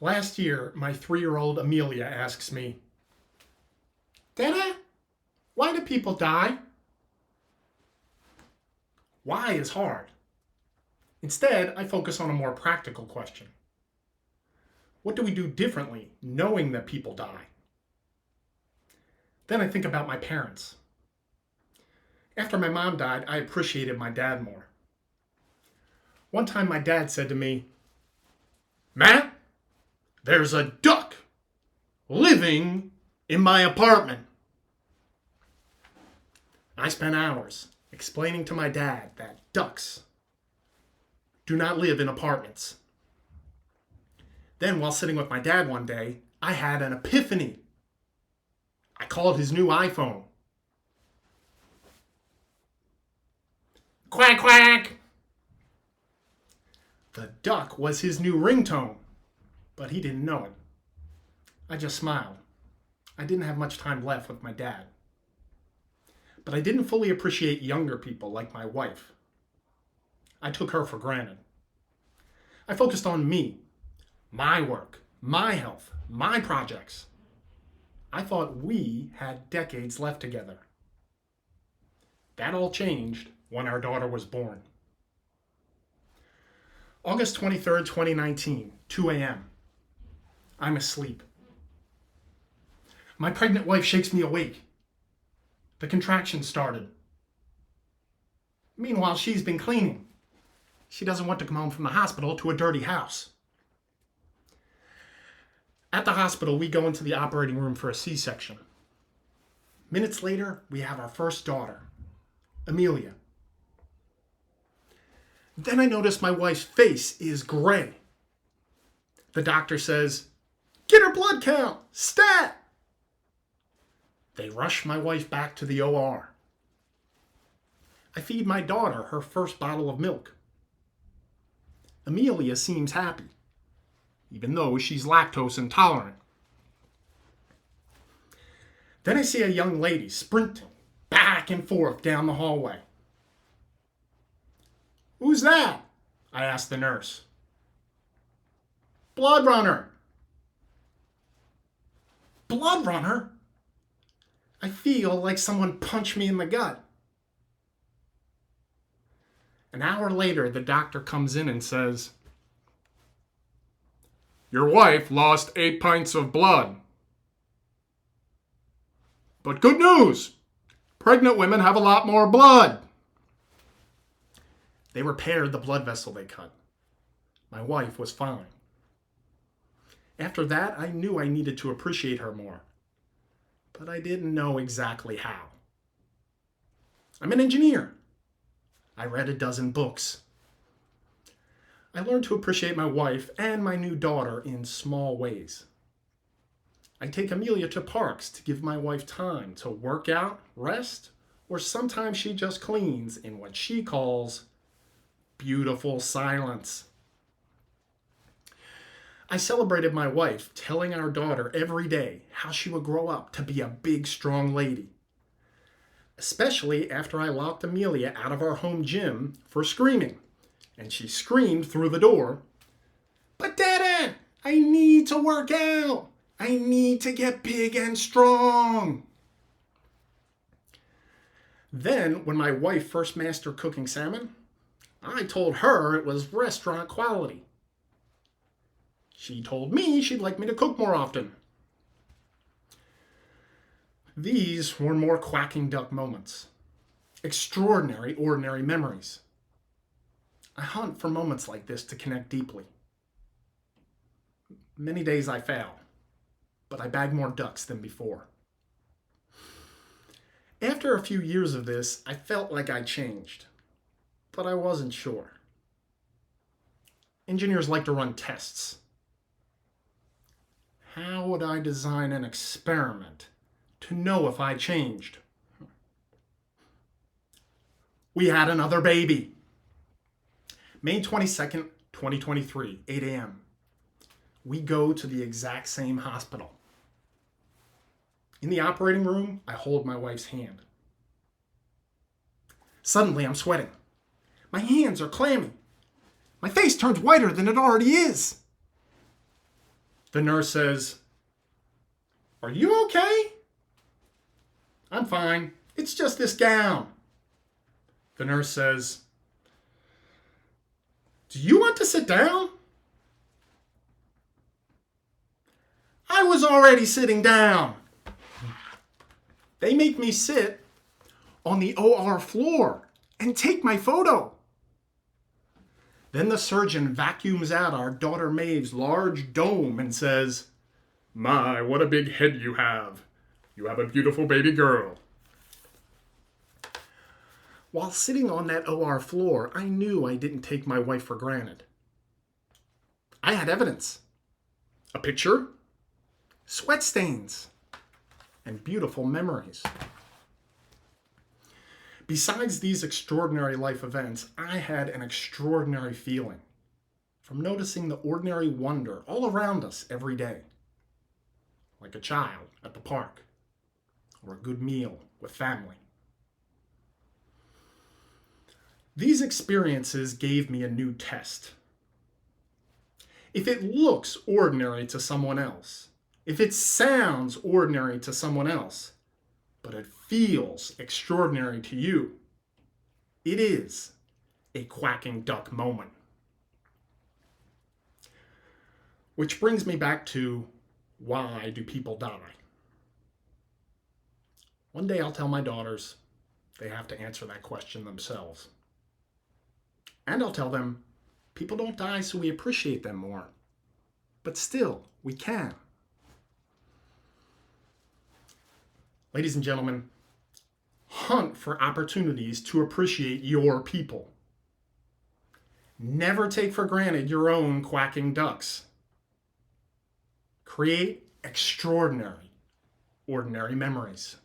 Last year, my 3-year-old Amelia asks me, Dada, why do people die? Why is hard. Instead, I focus on a more practical question. What do we do differently knowing that people die? Then I think about my parents. After my mom died, I appreciated my dad more. One time my dad said to me, Matt, there's a duck living in my apartment. I spent hours explaining to my dad that ducks do not live in apartments. Then, while sitting with my dad one day, I had an epiphany. I called his new iPhone. Quack, quack! The duck was his new ringtone, but he didn't know it. I just smiled. I didn't have much time left with my dad. But I didn't fully appreciate younger people like my wife. I took her for granted. I focused on me, my work, my health, my projects. I thought we had decades left together. That all changed when our daughter was born. August 23rd, 2019, 2 a.m. I'm asleep. My pregnant wife shakes me awake. The contractions started. Meanwhile, she's been cleaning. She doesn't want to come home from the hospital to a dirty house. At the hospital, we go into the operating room for a C-section. Minutes later, we have our first daughter, Amelia. Then I notice my wife's face is gray. The doctor says, "Get her blood count! Stat!" They rush my wife back to the OR. I feed my daughter her first bottle of milk. Amelia seems happy, even though she's lactose intolerant. Then I see a young lady sprinting back and forth down the hallway. "Who's that?" I asked the nurse. "Blood runner." Blood runner? I feel like someone punched me in the gut. An hour later, the doctor comes in and says, "Your wife lost 8 pints of blood. But good news, pregnant women have a lot more blood." They repaired the blood vessel they cut. My wife was fine. After that, I knew I needed to appreciate her more, but I didn't know exactly how. I'm an engineer. I read a dozen books. I learned to appreciate my wife and my new daughter in small ways. I take Amelia to parks to give my wife time to work out, rest, or sometimes she just cleans in what she calls beautiful silence. I celebrated my wife, telling our daughter every day how she would grow up to be a big, strong lady. Especially after I locked Amelia out of our home gym for screaming. And she screamed through the door, "But Dada, I need to work out. I need to get big and strong." Then, when my wife first mastered cooking salmon, I told her it was restaurant quality. She told me she'd like me to cook more often. These were more quacking duck moments. Extraordinary, ordinary memories. I hunt for moments like this to connect deeply. Many days I fail, but I bag more ducks than before. After a few years of this, I felt like I changed, but I wasn't sure. Engineers like to run tests. How would I design an experiment to know if I changed? We had another baby. May 22nd, 2023, 8 a.m. We go to the exact same hospital. In the operating room, I hold my wife's hand. Suddenly, I'm sweating. My hands are clammy. My face turns whiter than it already is. The nurse says, "Are you okay?" "I'm fine. It's just this gown." The nurse says, "Do you want to sit down?" "I was already sitting down." They make me sit on the OR floor and take my photo. Then the surgeon vacuums out our daughter Maeve's large dome and says, "My, what a big head you have. You have a beautiful baby girl." While sitting on that OR floor, I knew I didn't take my wife for granted. I had evidence. A picture, sweat stains, and beautiful memories. Besides these extraordinary life events, I had an extraordinary feeling from noticing the ordinary wonder all around us every day, like a child at the park or a good meal with family. These experiences gave me a new test. If it looks ordinary to someone else, if it sounds ordinary to someone else, but it feels extraordinary to you, it is a quacking duck moment. Which brings me back to, why do people die? One day I'll tell my daughters they have to answer that question themselves. And I'll tell them people don't die so we appreciate them more. But still, we can. Ladies and gentlemen, hunt for opportunities to appreciate your people. Never take for granted your own quacking ducks. Create extraordinary, ordinary memories.